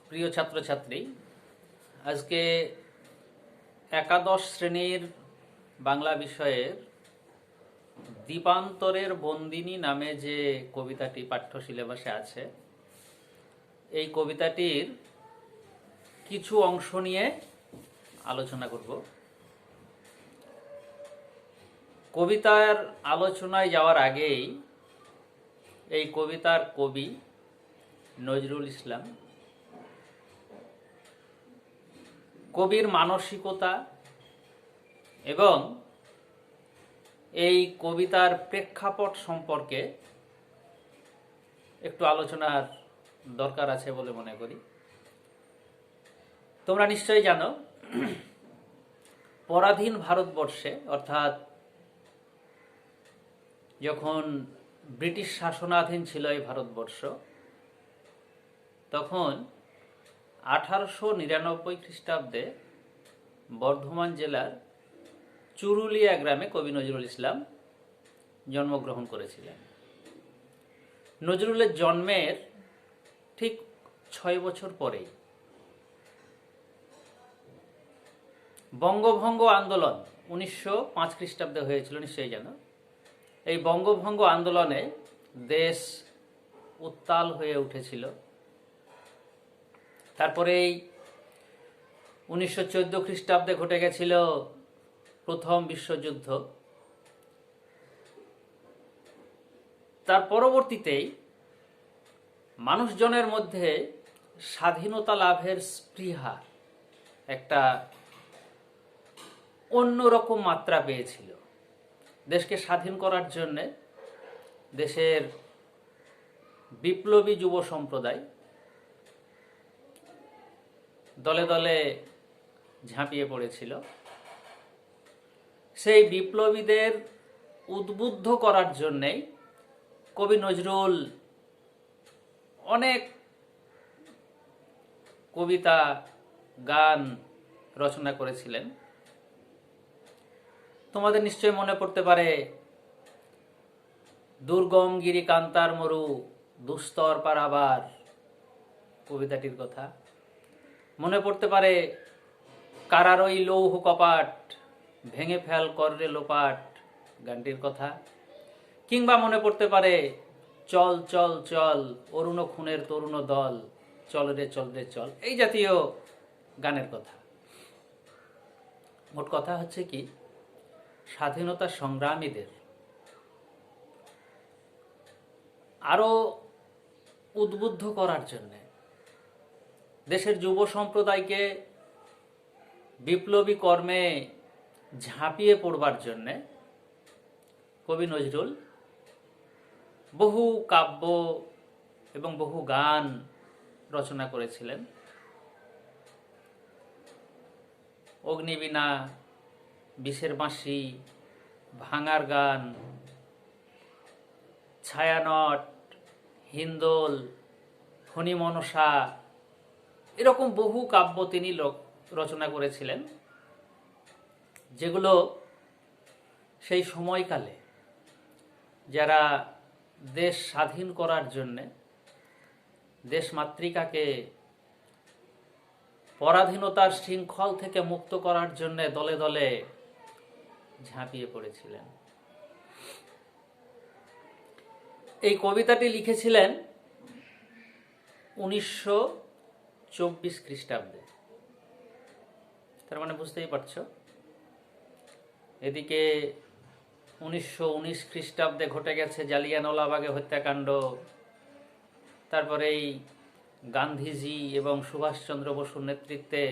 প্রিয় ছাত্রছাত্রী, আজকে একাদশ শ্রেণীর বাংলা বিষয়ের দ্বীপান্তরের বন্দিনী নামে যে কবিতাটি পাঠ্য সিলেবাসে আছে, এই কবিতাটির কিছু অংশ নিয়ে আলোচনা করব। কবিতার আলোচনায় যাওয়ার আগেই এই কবিতার কবি নজরুল ইসলাম, কবির মানসিকতা এবং এই কবিতার প্রেক্ষাপট সম্পর্কে একটু আলোচনার দরকার আছে বলে মনে করি। তোমরা নিশ্চয়ই জানো, পরাধীন ভারতবর্ষে, অর্থাৎ যখন ব্রিটিশ শাসনাধীন ছিল এই ভারতবর্ষ, তখন 1899 খ্রিস্টাব্দে বর্ধমান জেলার চুরুলিয়া গ্রামে কবি নজরুল ইসলাম জন্মগ্রহণ করেছিলেন। নজরুলের জন্মের ঠিক 6 বছর পরেই বঙ্গভঙ্গ আন্দোলন 1905 খ্রিস্টাব্দে হয়েছিল, নিশ্চয়ই জানো। এই বঙ্গভঙ্গ আন্দোলনে দেশ উত্তাল হয়ে উঠেছিল। তারপরে এই 1914 খ্রিস্টাব্দে ঘটে গেছিল প্রথম বিশ্বযুদ্ধ। তার পরবর্তীতেই মানুষজনের মধ্যে স্বাধীনতা লাভের স্পৃহা একটা অন্যরকম মাত্রা পেয়েছিল। দেশকে স্বাধীন করার জন্যে দেশের বিপ্লবী যুব সম্প্রদায় দলে দলে ঝাঁপিয়ে পড়েছিল। সেই বিপ্লবীদের উদ্বুদ্ধ করার জন্যেই কবি নজরুল অনেক কবিতা, গান রচনা করেছিলেন। তোমাদের নিশ্চয় মনে পড়তে পারে দুর্গম গিরি কান্তার মরু দুস্তর পারাবার কবিতাটির কথা। মনে পড়তে পারে কারারই লৌহ কপাট ভেঙে ফেল কররে লোপাট গানটির কথা। কিংবা মনে পড়তে পারে চল চল চল অরুণ খুনের তরুণ দল চল রে চল, এই জাতীয় গানের কথা। মোট কথা হচ্ছে কি, স্বাধীনতা সংগ্রামীদের আরো উদ্বুদ্ধ করার জন্য, দেশের যুব সম্প্রদায়কে বিপ্লবী কর্মে ঝাঁপিয়ে পড়বার জন্যে কবি নজরুল বহু কাব্য এবং বহু গান রচনা করেছিলেন। অগ্নিবীণা, বিষের বাঁশি, ভাঙার গান, ছায়ানট, হিন্দোল, ফণী মনসা, এরকম বহু কাব্য তিনি রচনা করেছিলেন, যেগুলো সেই সময়কালে যারা দেশ স্বাধীন করার জন্যে, দেশমাতৃকাকে পরাধীনতার শৃঙ্খল থেকে মুক্ত করার জন্যে দলে দলে ঝাঁপিয়ে পড়েছিলেন। এই কবিতাটি লিখেছিলেন 1924 খ্রিস্টাব্দে। তার মানে বুঝতেই পারছো, এদিকে 1919 খ্রিস্টাব্দে ঘটে গেছে জালিয়ানওয়ালাবাগে হত্যাকাণ্ড। তারপরে এই গান্ধীজি এবং সুভাষচন্দ্র বসুর নেতৃত্বে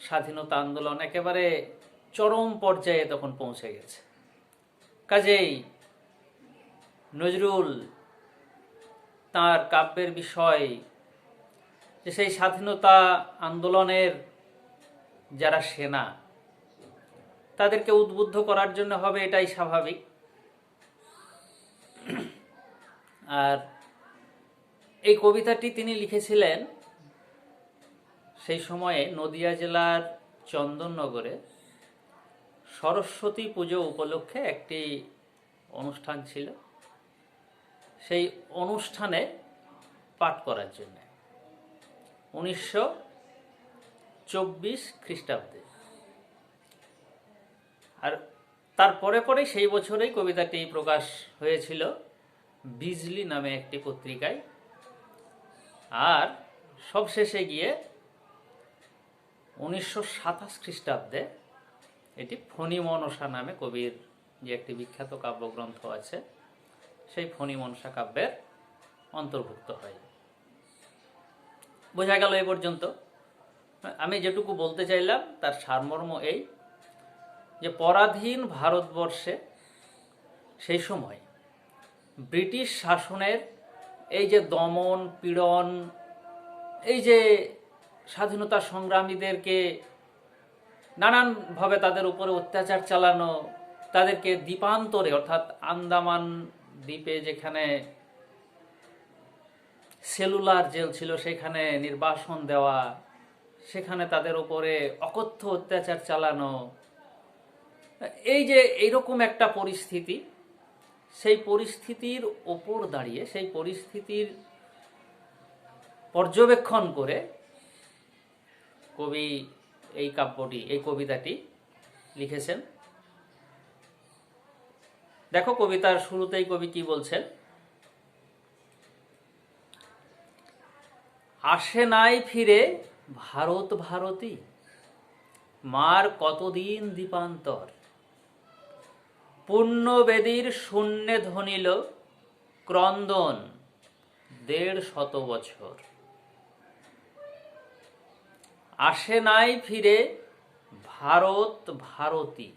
স্বাধীনতা আন্দোলন একেবারে চরম পর্যায়ে তখন পৌঁছে গেছে। কাজেই নজরুল তার কাব্যের বিষয় যে সেই স্বাধীনতা আন্দোলনের যারা সেনা, তাদেরকে উদ্বুদ্ধ করার জন্য হবে, এটাই স্বাভাবিক। আর এই কবিতাটি তিনি লিখেছিলেন সেই সময়ে নদিয়া জেলার চন্দননগরে সরস্বতী পুজো উপলক্ষে একটি অনুষ্ঠান ছিল। সেই অনুষ্ঠানে পাঠ করার জন্য 1924 খ্রিস্টাব্দে। আর তারপরে পরে সেই বছরেই কবিতাটি প্রকাশ হয়েছিল বিজলি নামে একটি পত্রিকায়। আর সবশেষে গিয়ে 1927 খ্রিস্টাব্দে এটি ফণী মনসা নামে কবির যে একটি বিখ্যাত কাব্যগ্রন্থ আছে, সেই ফণী মনসা কাব্যের অন্তর্ভুক্ত হয়। বোঝা গেল এ পর্যন্ত। আমি যেটুকু বলতে চাইলাম তার সারমর্ম এই যে পরাধীন ভারতবর্ষে সেই সময় ব্রিটিশ শাসনের এই যে দমন পীড়ন, এই যে স্বাধীনতা সংগ্রামীদেরকে নানানভাবে তাদের উপরে অত্যাচার চালানো, তাদেরকে দ্বীপান্তরে অর্থাৎ আন্দামান দ্বীপে যেখানে সেলুলার জেল ছিল সেখানে নির্বাসন দেওয়া, সেখানে তাদের উপরে অকথ্য অত্যাচার চালানো, এই যে এইরকম একটা পরিস্থিতি, সেই পরিস্থিতির ওপর দাঁড়িয়ে, সেই পরিস্থিতির পর্যবেক্ষণ করে কবি এই কাব্যটি, এই কবিতাটি লিখেছেন। দেখো কবিতার শুরুতেই কবি কি বলছেন, আসে নাই ফিরে ভারত ভারতী, মার কতদিন দীপান্তর, পুণ্যবেদীর শূন্যে ধ্বনিল ক্রন্দন 150 বছর। আসে নাই ফিরে ভারত ভারতী।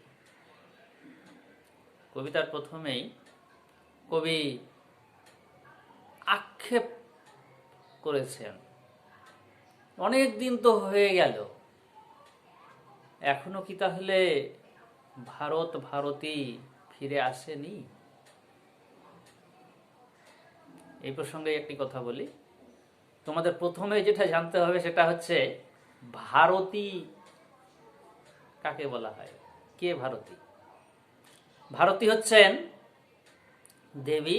কবিতার প্রথমেই কবি আক্ষেপ করেছেন, অনেক দিন তো হয়ে গেল, এখনো কি তাহলে ভারত ভারতী ফিরে আসেনি? এই প্রসঙ্গে একটি কথা বলি, তোমাদের প্রথমে যেটা জানতে হবে সেটা হচ্ছে ভারতী কাকে বলা হয়, কে ভারতী? ভারতী হচ্ছেন দেবী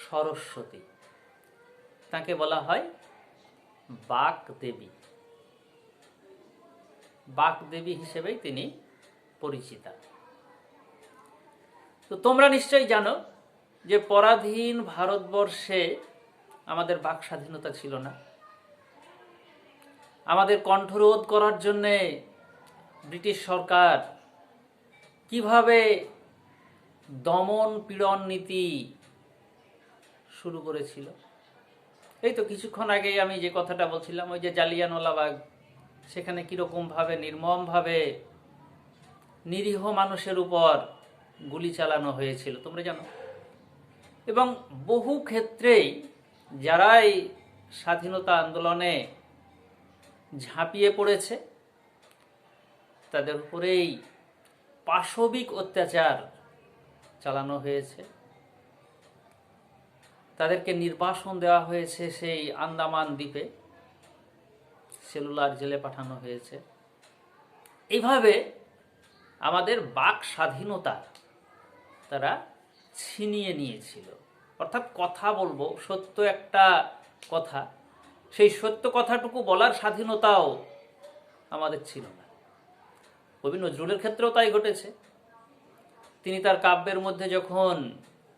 সরস্বতী, তাকে বলা হয় বাক দেবী। বাক দেবী হিসেবেই তিনি পরিচিতা। তো তোমরা নিশ্চয়ই জানো যে পরাধীন ভারতবর্ষে আমাদের বাক স্বাধীনতা ছিল না। আমাদের কণ্ঠরোধ করার জন্যে ব্রিটিশ সরকার কিভাবে দমন পীড়ন নীতি শুরু করেছিল। এই তো কিছুক্ষণ আগেই আমি যে কথাটা বলছিলাম, ওই যে জালিয়ানওয়ালাবাগ, সেখানে কীরকমভাবে নির্মমভাবে নিরীহ মানুষের উপর গুলি চালানো হয়েছিল তোমরা জানো। এবং বহু ক্ষেত্রেই যারাই স্বাধীনতা আন্দোলনে ঝাঁপিয়ে পড়েছে তাদের উপরেই পাশবিক অত্যাচার চালানো হয়েছে, তাদেরকে নির্বাসন দেওয়া হয়েছে, সেই আন্দামান দ্বীপে সেলুলার জেলে পাঠানো হয়েছে। এইভাবে আমাদের বাক স্বাধীনতা তারা ছিনিয়ে নিয়েছিল। অর্থাৎ কথা বলবো, সত্য একটা কথা, সেই সত্য কথাটুকু বলার স্বাধীনতাও আমাদের ছিল না। কবি নজরুলের ক্ষেত্রেও তাই ঘটেছে। তিনি তার কাব্যের মধ্যে যখন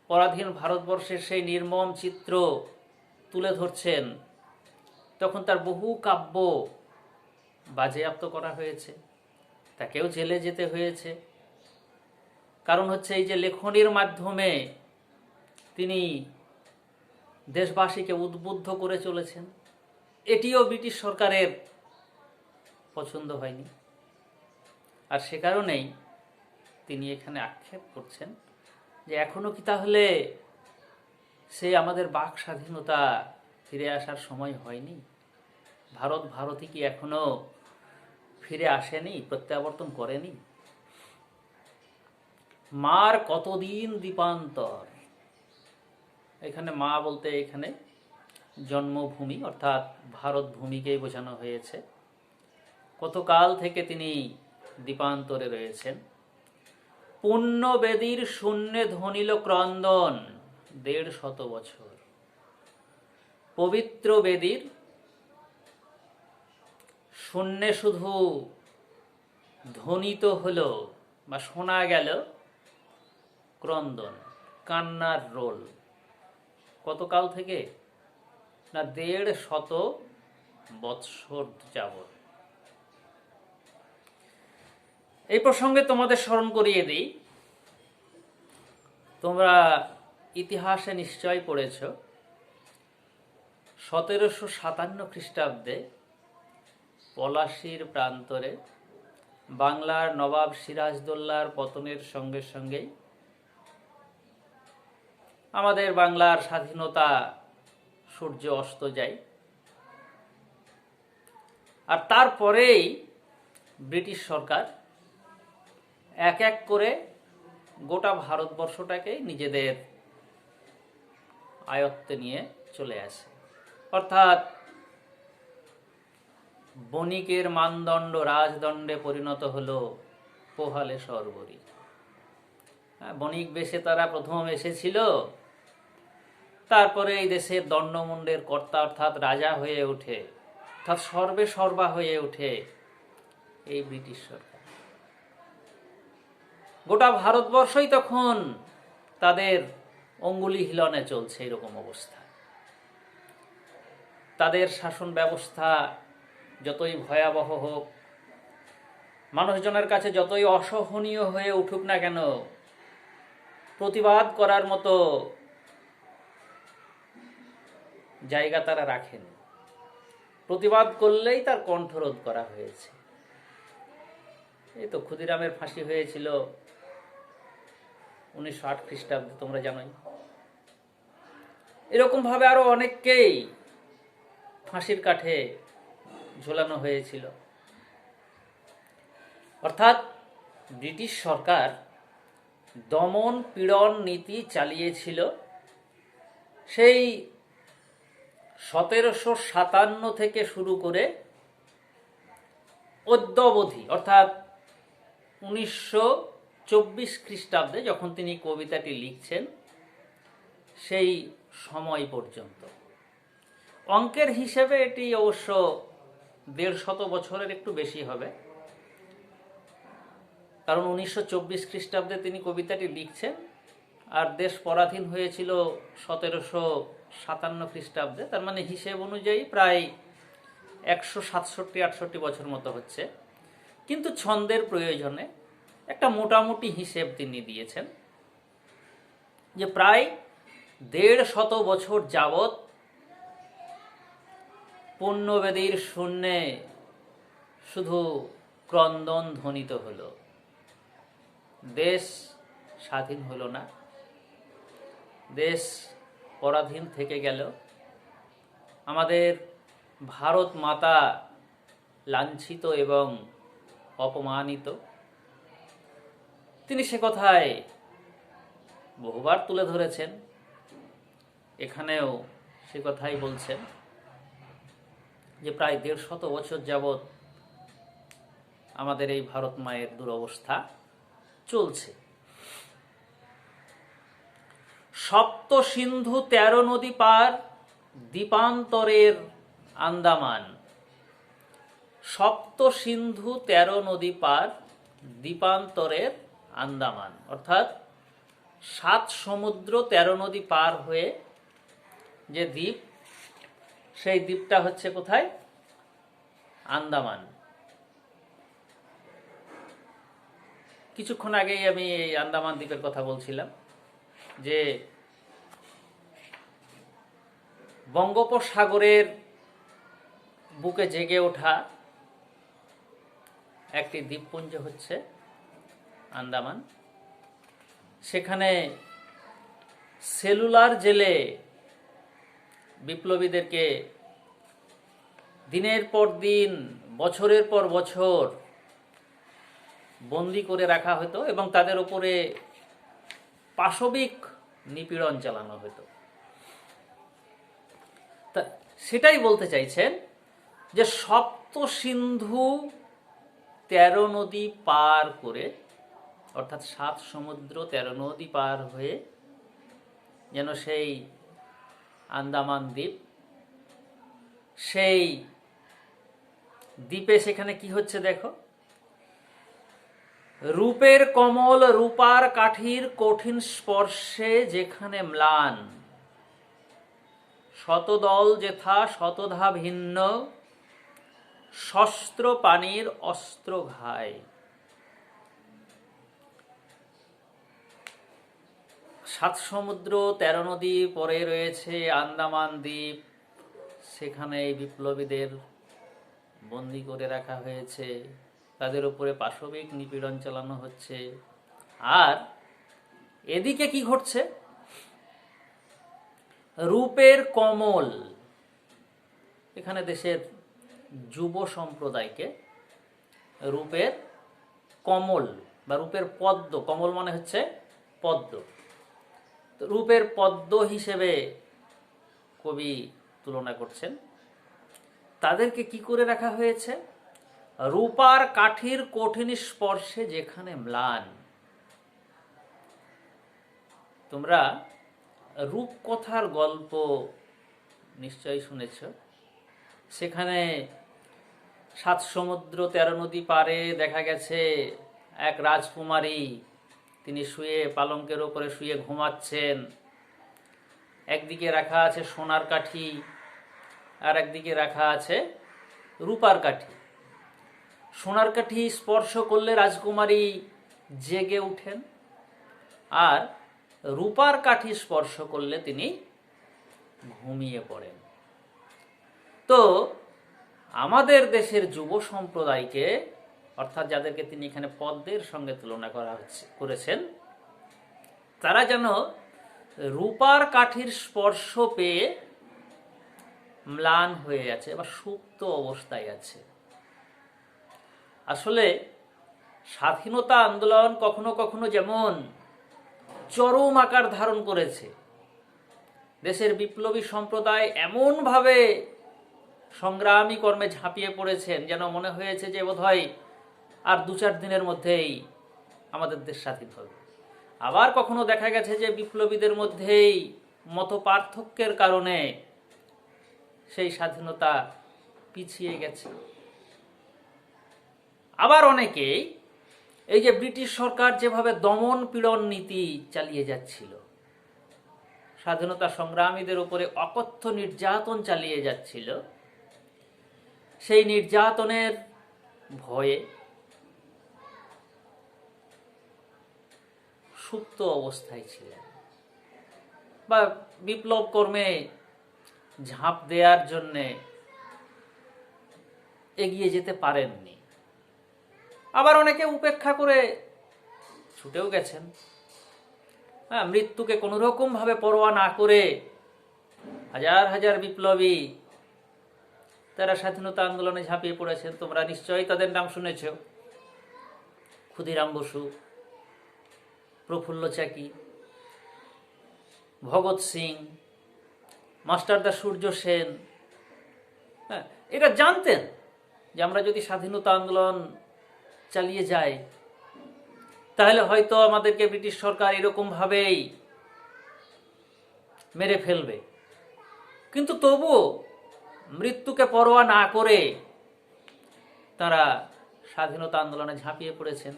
পরাধীন ভারতবর্ষের সেই নির্মম চিত্র তুলে ধরছেন, তখন তার বহু কাব্য বাজেয়াপ্ত করা হয়েছে, তাকেও জেলে যেতে হয়েছে। কারণ হচ্ছে এই যে লেখনীর মাধ্যমে তিনি দেশবাসীকে উদ্বুদ্ধ করে চলেছেন, এটিও ব্রিটিশ সরকারের পছন্দ হয়নি। আর সে কারণেই তিনি এখানে আক্ষেপ করছেন যে এখনো কি তাহলে সে আমাদের বাক স্বাধীনতা ফিরে আসার সময় হয়নি? ভারত ভারতী কি এখনো ফিরে আসেনি, প্রত্যাবর্তন করেনি? মার কতদিন দীপান্তর, এখানে মা বলতে এখানে জন্মভূমি অর্থাৎ ভারত ভূমিকেই বোঝানো হয়েছে। কতকাল থেকে তিনি দীপান্তরে রয়েছেন। পুণ্যবেদীর শূন্যে ধ্বনিল ক্রন্দন 150 বছর। পবিত্র বেদীর শূন্যে শুধু ধ্বনিত হলো বা শোনা গেল ক্রন্দন, কান্নার রোল। কতকাল থেকে? না ১৫০ বৎসর যাবৎ। এই প্রসঙ্গে তোমাদের স্মরণ করিয়ে দিই, তোমরা ইতিহাসে নিশ্চয় পড়েছ ১৭৫৭ খ্রিস্টাব্দে পলাশীর প্রান্তরে বাংলার নবাব সিরাজদৌল্লার পতনের সঙ্গে সঙ্গেই আমাদের বাংলার স্বাধীনতা সূর্য অস্ত যায়। আর তারপরেই ব্রিটিশ সরকার এক এক করে গোটা ভারতবর্ষটাকে নিজেদের আয়ত্তে নিয়ে চলে আসে। অর্থাৎ বণিকের মানদণ্ড রাজদণ্ডে পরিণত হলো পোহালে সর্বরী। বণিক বেশে তারা প্রথম এসেছিল, তারপরে এই দেশের দণ্ডমুণ্ডের কর্তা অর্থাৎ রাজা হয়ে ওঠে, অর্থাৎ সর্বে সর্বা হয়ে ওঠে এই ব্রিটিশ সরকার। গোটা ভারতবর্ষই তখন তাদের অঙ্গুলি হিলনে চলছে এরকম অবস্থা। তাদের শাসন ব্যবস্থা যতই ভয়াবহ হোক, মানুষজনের কাছে যতই অসহনীয় হয়ে উঠুক না কেন, প্রতিবাদ করার মতো জায়গা তারা রাখেন। প্রতিবাদ করলেই তার কণ্ঠরোধ করা হয়েছে। এই তো ক্ষুদিরামের ফাঁসি হয়েছিল ১৯০৮ খ্রিস্টাব্দে, তোমরা জানোই। এরকম ভাবে আরো অনেককেই ফাঁসির কাঠে ঝোলানো হয়েছিল। অর্থাৎ ব্রিটিশ সরকার দমন পীড়ন নীতি চালিয়েছিল সেই ১৭৫৭ থেকে শুরু করে অদ্যাবধি, অর্থাৎ ১৯২৪ খ্রিস্টাব্দে যখন তিনি কবিতাটি লিখছেন সেই সময় পর্যন্ত। অঙ্কের হিসেবে এটি অবশ্য ১৫০ বছরের একটু বেশি হবে, কারণ ১৯২৪ খ্রিস্টাব্দে তিনি কবিতাটি লিখছেন আর দেশ পরাধীন হয়েছিল ১৭৫৭ খ্রিস্টাব্দে। তার মানে হিসেব অনুযায়ী প্রায় ১৬৭-৬৮ বছর মতো হচ্ছে। কিন্তু ছন্দের প্রয়োজনে একটা মোটামুটি হিসেব তিনি দিয়েছেন যে প্রায় ১৫০ বছর যাবৎ পুণ্যবেদীর শূন্যে শুধু ক্রন্দন ধ্বনিত হলো। দেশ স্বাধীন হলো না, দেশ পরাধীন থেকে গেল, আমাদের ভারত মাতা লাঞ্ছিত এবং অপমানিত। তিনি সে কথায় বহুবার তুলে ধরেছেন, এখানেও সে কথাই বলছেন যে প্রায় ১৫০ বছর যাবৎ আমাদের এই ভারত মায়ের দুরবস্থা চলছে। সপ্ত সিন্ধু ১৩ নদী পার, দ্বীপান্তরের আন্দামান। সপ্ত সিন্ধু ১৩ নদী পার, দ্বীপান্তরের আন্দামান। অর্থাৎ ৭ সমুদ্র ১৩ নদী পার হয়ে যে দ্বীপ, সেই দ্বীপটা হচ্ছে কোথায়? আন্দামান। কিছুক্ষণ আগেই আমি এই আন্দামান দ্বীপের কথা বলছিলাম যে বঙ্গোপসাগরের বুকে জেগে ওঠা একটি দ্বীপপুঞ্জ হচ্ছে আন্দামান। সেখানে সেলুলার জেলে বিপ্লবীদেরকে দিনের পর দিন, বছরের পর বছর বন্দি করে রাখা হতো এবং তাদের উপরে পাশবিক নিপীড়ন চালানো হতো। তা সেটাই বলতে চাইছেন যে সপ্ত সিন্ধু ১৩ নদী পার করে, অর্থাৎ ৭ সমুদ্র ১৩ নদী পার হয়ে যেন সেই আন্দামান দ্বীপ, সেই দ্বীপে সেখানে কি হচ্ছে দেখো, রূপের কমল রূপার কাঠির কঠিন স্পর্শে যেখানে ম্লান, শতদল যেথা শতধা ভিন্ন, শস্ত্র পানির অস্ত্র ঘায়। সাত সমুদ্র 13 নদী পরে রয়েছে আন্দামান দ্বীপ, সেখানে এই বিপ্লবীদের বন্দি করে রাখা হয়েছে, তাদের উপরে পাশবিক নিপীড়ন চালানো হচ্ছে। আর এদিকে কি ঘটছে, রূপের কমল, এখানে দেশের যুব সম্প্রদায়কে রূপের কমল বা রূপের পদ্ম, কমল মানে হচ্ছে পদ্ম, রূপের পদ্ম হিসেবে কবি তুলনা করছেন। তাদেরকে কি করে রাখা হয়েছে, রূপার কাঠির কঠিন স্পর্শে যেখানে ম্লান। তোমরা রূপকথার গল্প নিশ্চয়ই শুনেছ, সেখানে 7 সমুদ্র 13 নদী পারে দেখা গেছে এক রাজকুমারী, তিনি শুয়ে পালঙ্কের ওপরে শুয়ে ঘুমাচ্ছেন, একদিকে রাখা আছে সোনার কাঠি আর একদিকে রাখা আছে রূপার কাঠি। সোনার কাঠি স্পর্শ করলে রাজকুমারী জেগে উঠেন, আর রূপার কাঠি স্পর্শ করলে তিনি ঘুমিয়ে পড়েন। তো আমাদের দেশের যুব সম্প্রদায়কে, অর্থাৎ যাদেরকে তিনি এখানে পদ্মের সঙ্গে তুলনা করেছেন, তারা যেন রূপার কাঠির স্পর্শ পেয়ে ম্লান হয়ে আছে বা সুপ্ত অবস্থায় আছে। আসলে স্বাধীনতা আন্দোলন কখনো কখনো যেমন চরম আকার ধারণ করেছে, দেশের বিপ্লবী সম্প্রদায় এমনভাবে সংগ্রামী কর্মে ঝাঁপিয়ে পড়েছেন যেন মনে হয়েছে যে বোধহয় আর 2-4 দিনের মধ্যেই আমাদের দেশ স্বাধীন হবে। আবার কখনো দেখা গেছে যে বিপ্লবীদের মধ্যেই মত পার্থক্যের কারণে সেই স্বাধীনতা পিছিয়ে গেছে। আবার অনেকেই এই যে ব্রিটিশ সরকার যেভাবে দমন পীড়ন নীতি চালিয়ে যাচ্ছিল, স্বাধীনতা সংগ্রামীদের উপরে অকথ্য নির্যাতন চালিয়ে যাচ্ছিল, সেই নির্যাতনের ভয়ে সুপ্ত অবস্থায় ছিলেন বা বিপ্লব কর্মে ঝাঁপ দেওয়ার জন্যে এগিয়ে যেতে পারেননি। আবার অনেকে উপেক্ষা করে ছুটেও গেছেন, মৃত্যুকে কোনো রকম ভাবে পরোয়া না করে হাজার হাজার বিপ্লবী তারা স্বাধীনতা আন্দোলনে ঝাঁপিয়ে পড়েছেন। তোমরা নিশ্চয়ই তাদের নাম শুনেছ, ক্ষুদিরাম বসু, প্রফুল্ল চাকি, ভগৎ সিং, মাস্টারদা সূর্য সেন। এটা জানতেন যে আমরা যদি স্বাধীনতা আন্দোলন চালিয়ে যাই তাহলে হয়তো আমাদেরকে ব্রিটিশ সরকার এরকমভাবেই মেরে ফেলবে, কিন্তু তবুও মৃত্যুকে পরোয়া না করে তারা স্বাধীনতা আন্দোলনে ঝাঁপিয়ে পড়েছেন।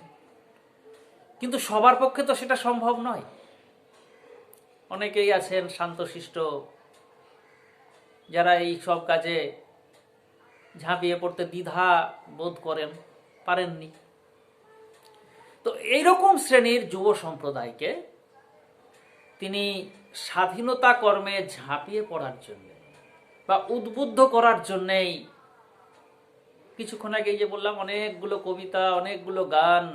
কিন্তু সবার পক্ষে তো সেটা সম্ভব নয়। অনেকেই আছেন শান্তশিষ্ট, যারা এই সব কাজে ঝাঁপিয়ে পড়তে দ্বিধা বোধ করেন, পারেননি। তো এইরকম শ্রেণীর যুব সম্প্রদায়কে তিনি স্বাধীনতা কর্মে ঝাঁপিয়ে পড়ার জন্য বা উদ্বুদ্ধ করার জন্যেই কিছুক্ষণ আগে যে বললাম অনেকগুলো কবিতা, অনেকগুলো গান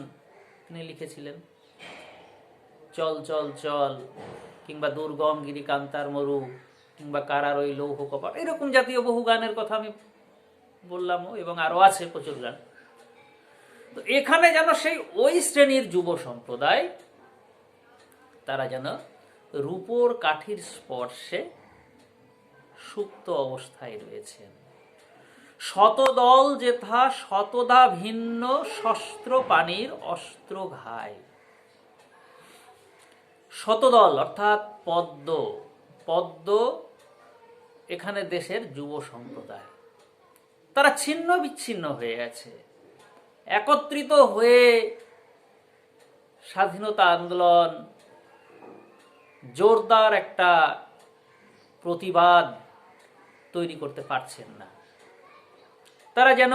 তিনি লিখেছিলেন। চল চল চল, কিংবা দুর্গম গিরি কান্তার মরু, কিংবা কারার ওই লৌহ কপাট, এরকম জাতীয় বহু গানের কথা আমি বললাম, এবং আরো আছে প্রচুর গান। তো এখানে যেন সেই ওই শ্রেণীর যুব সম্প্রদায় তারা যেন রূপোর কাঠির স্পর্শে সুপ্ত অবস্থায় রয়েছেন। শতদল যেথা শতদা ভিন্ন, শস্ত্র পানির অস্ত্র ঘায়। শতদল অর্থাৎ পদ্ম, পদ্ম এখানে দেশের যুব সম্প্রদায়, তারা ছিন্ন বিচ্ছিন্ন হয়ে আছে। একত্রিত হয়ে স্বাধীনতা আন্দোলন, জোরদার একটা প্রতিবাদ তৈরি করতে পারছেন না। তারা যেন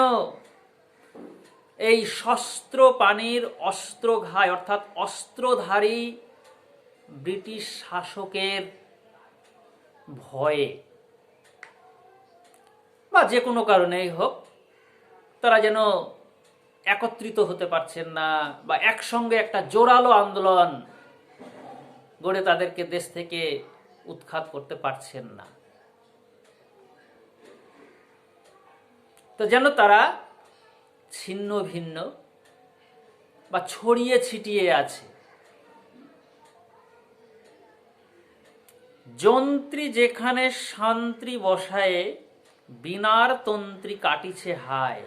এই শস্ত্র পানির অস্ত্রঘায়, অর্থাৎ অস্ত্রধারী ব্রিটিশ শাসকের ভয়ে বা যে কোনো কারণেই হোক, তারা যেন একত্রিত হতে পারছেন না বা একসঙ্গে একটা জোরালো আন্দোলন গড়ে তাদেরকে দেশ থেকে উৎখাত করতে পারছেন না। তো যেন তারা ছিন্ন ভিন্ন বা ছড়িয়ে ছিটিয়ে আছে। যন্ত্রী যেখানে শান্তি বসায়ে বিনার তন্ত্রী কাটিছে হায়,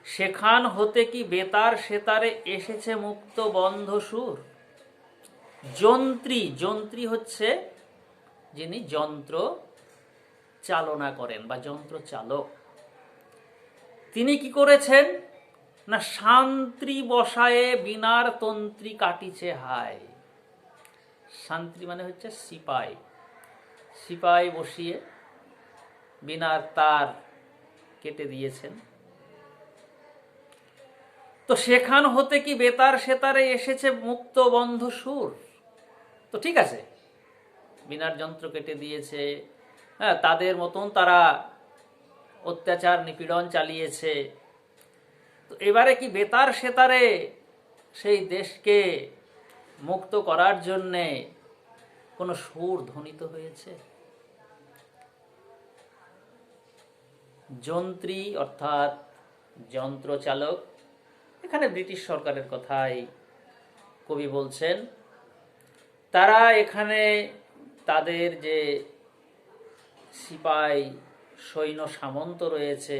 সেখান হতে কি বেতার সেতারে এসেছে মুক্ত বন্ধ সুর। যন্ত্রী, যন্ত্রী হচ্ছে যিনি যন্ত্র চালনা করেন বা যন্ত্র চালক, তিনি কি করেছেন না শান্তি বসায়ে বিনার তন্ত্রী কাটিছে হায়। শান্তি মানে হচ্ছে সিপাই, সিপাই বসিয়ে বিনার তার কেটে দিয়েছেন। তো সেখান হতে কি বেতার সেতারে এসেছে মুক্ত বন্ধ সুর। তো ঠিক আছে, বিনার যন্ত্র কেটে দিয়েছে, হ্যাঁ, তাদের মতন তারা অত্যাচার নিপীড়ন চালিয়েছে। তো এবারে কি বেতার সেতারে সেই দেশকে মুক্ত করার জন্যে কোনো সুর ধ্বনিত হয়েছে? যন্ত্রী অর্থাৎ যন্ত্র চালক, এখানে ব্রিটিশ সরকারের কথাই কবি বলছেন। তারা এখানে তাদের যে সিপাই সৈন্য সামন্ত রয়েছে,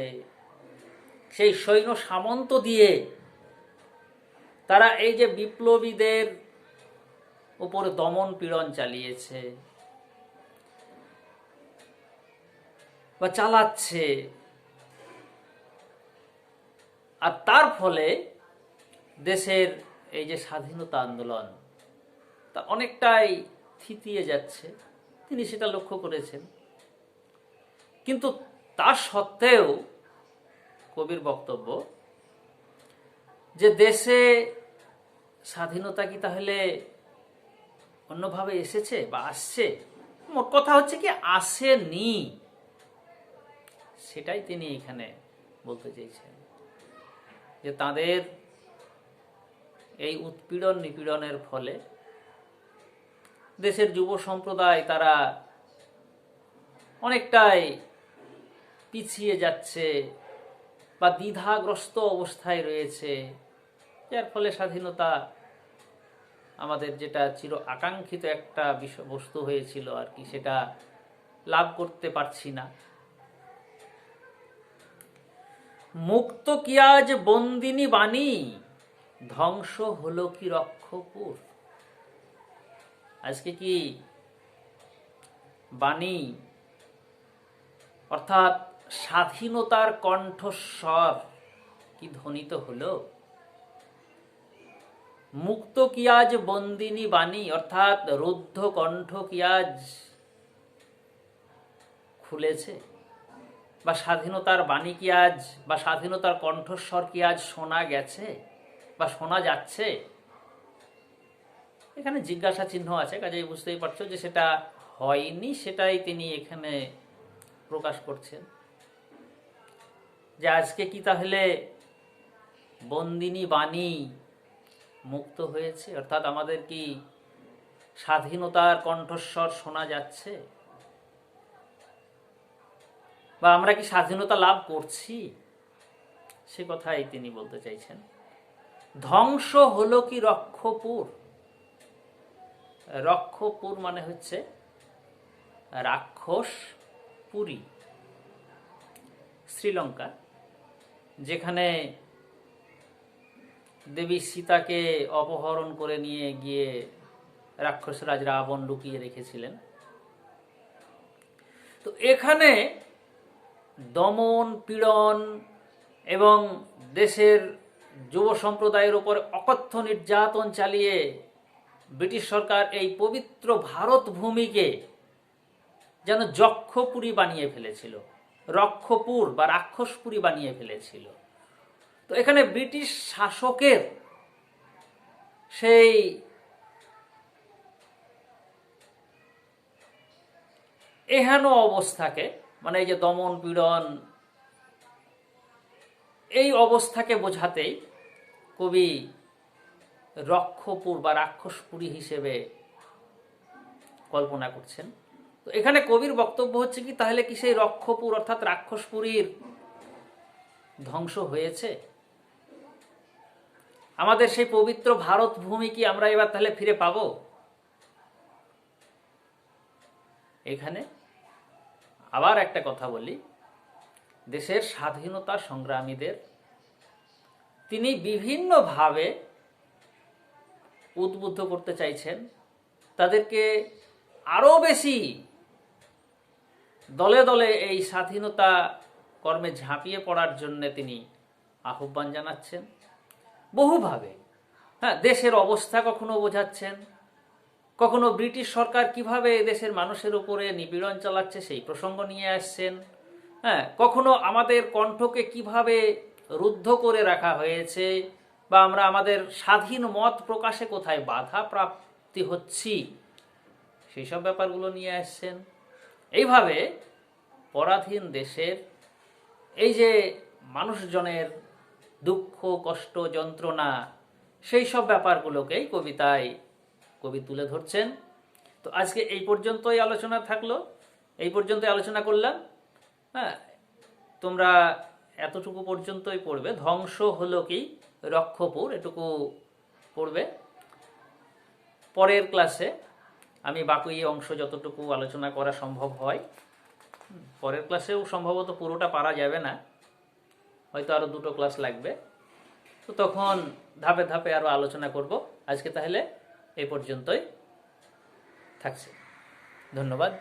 সেই সৈন্য সামন্ত দিয়ে তারা এই যে বিপ্লবীদের উপরে দমন পীড়ন চালিয়েছে বা চালাচ্ছে, আর তার ফলে দেশের এই যে স্বাধীনতা আন্দোলন তা অনেকটাই থিতিয়ে যাচ্ছে, তিনি সেটা লক্ষ্য করেছেন। কিন্তু তা সত্ত্বেও কবির বক্তব্য যে দেশে স্বাধীনতা কি তাহলে অন্যভাবে এসেছে বা আসছে? মোট কথা হচ্ছে কি আসেনি, সেটাই তিনি এখানে বলতে চেয়েছেন। যে তাদের এই উৎপীড়ন নিপীড়নের ফলে দেশের যুব সম্প্রদায় তারা অনেকটাই পিছিয়ে যাচ্ছে বা দ্বিধাগ্রস্ত অবস্থায় রয়েছে, যার ফলে স্বাধীনতা আমাদের যেটা চির আকাঙ্ক্ষিত একটা বিষয়বস্তু হয়েছিল আর কি, সেটা লাভ করতে পারছি না। মুক্ত কি আজ বন্দিনী বাণী, ধ্বংস হলো কি রক্ষপুর। আজকে কি বাণী অর্থাৎ স্বাধীনতার কণ্ঠস্বর কি ধ্বনিত হলো? মুক্ত কি আজ বন্দিনী বাণী অর্থাৎ রুদ্ধ কণ্ঠ কি আজ খুলেছে, বা স্বাধীনতার বাণী কি আজ বা স্বাধীনতার কণ্ঠস্বর কি আজ শোনা গেছে বা শোনা যাচ্ছে? এখানে জিজ্ঞাসা চিহ্ন আছে, কাজেই বুঝতেই পারছো যে সেটা হয়নি, সেটাই তিনি এখানে প্রকাশ করছেন। যে আজকে কি তাহলে বন্দিনী বাণী মুক্ত হয়েছে, অর্থাৎ আমাদের কি স্বাধীনতার কণ্ঠস্বর শোনা যাচ্ছে, বা আমরা কি স্বাধীনতা লাভ করছি, সে কথাই তিনি বলতে চাইছেন। ধ্বংস হলো কি রক্ষপুর। রক্ষপুর মানে হচ্ছে রাক্ষস পুরী, শ্রীলঙ্কা, যেখানে দেবী সীতাকে অপহরণ করে নিয়ে গিয়ে রাক্ষসরাজ রাবণ লুকিয়ে রেখেছিলেন। তো এখানে দমন পীড়ন এবং দেশের যুব সম্প্রদায়ের উপর অকথ্য নির্যাতন চালিয়ে ব্রিটিশ সরকার এই পবিত্র ভারত ভূমিকে যেন যক্ষপুরী বানিয়ে ফেলেছিল, রক্ষপুর বা রাক্ষসপুরী বানিয়ে ফেলেছিল। তো এখানে ব্রিটিশ শাসকের সেই এহেন অবস্থাকে, মানে এই যে দমন পীড়ন, এই অবস্থাকে বোঝাতেই কবি রক্ষপুর বা রাক্ষসপুরী হিসেবে কল্পনা করছেন। তো এখানে কবির বক্তব্য হচ্ছে কি, তাহলে কি সেই রক্ষপুর অর্থাৎ রাক্ষসপুরীর ধ্বংস হয়েছে? আমাদের সেই পবিত্র ভারত ভূমি কি আমরা এবার তাহলে ফিরে পাব? এখানে আবার একটা কথা বলি, দেশের স্বাধীনতা সংগ্রামীদের তিনি বিভিন্নভাবে উদ্বুদ্ধ করতে চাইছেন, তাদেরকে আরো বেশি দলে দলে এই স্বাধীনতা কর্মে ঝাঁপিয়ে পড়ার জন্য তিনি আহ্বান জানাচ্ছেন বহুভাবে। হ্যাঁ, দেশের অবস্থা কখনো বোঝাচ্ছেন, কখনো ব্রিটিশ সরকার কিভাবে দেশের মানুষের উপরে নিপীড়ন চালাচ্ছে সেই প্রসঙ্গ নিয়ে আসছেন। হ্যাঁ, কখনো আমাদের কণ্ঠকে কিভাবে রুদ্ধ করে রাখা হয়েছে বা আমরা আমাদের স্বাধীন মত প্রকাশে কোথায় বাধা প্রাপ্তি হচ্ছি সেই সব ব্যাপারগুলো নিয়ে আসছেন। এইভাবে পরাধীন দেশের এই যে মানুষজনের দুঃখ কষ্ট যন্ত্রণা সেই সব ব্যাপারগুলোকেই কবিতায় কবি তুলে ধরছেন। তো আজকে এই পর্যন্তই আলোচনা থাকলো, এই পর্যন্তই আলোচনা করলাম। হ্যাঁ, তোমরা এতটুকু পর্যন্তই পড়বে, ধ্বংস হলো কি রক্ষপুর, এটুকু পড়বে। পরের ক্লাসে আমি বাকি অংশ যতটুকু আলোচনা করা সম্ভব হয়, পরের ক্লাসেও সম্ভবত পুরোটা পারা যাবে না, হয়তো আরো দুটো ক্লাস লাগবে, তো তখন ধাপে ধাপে আরো আলোচনা করব। আজকে তাহলে এই পর্যন্তই থাকছে। ধন্যবাদ।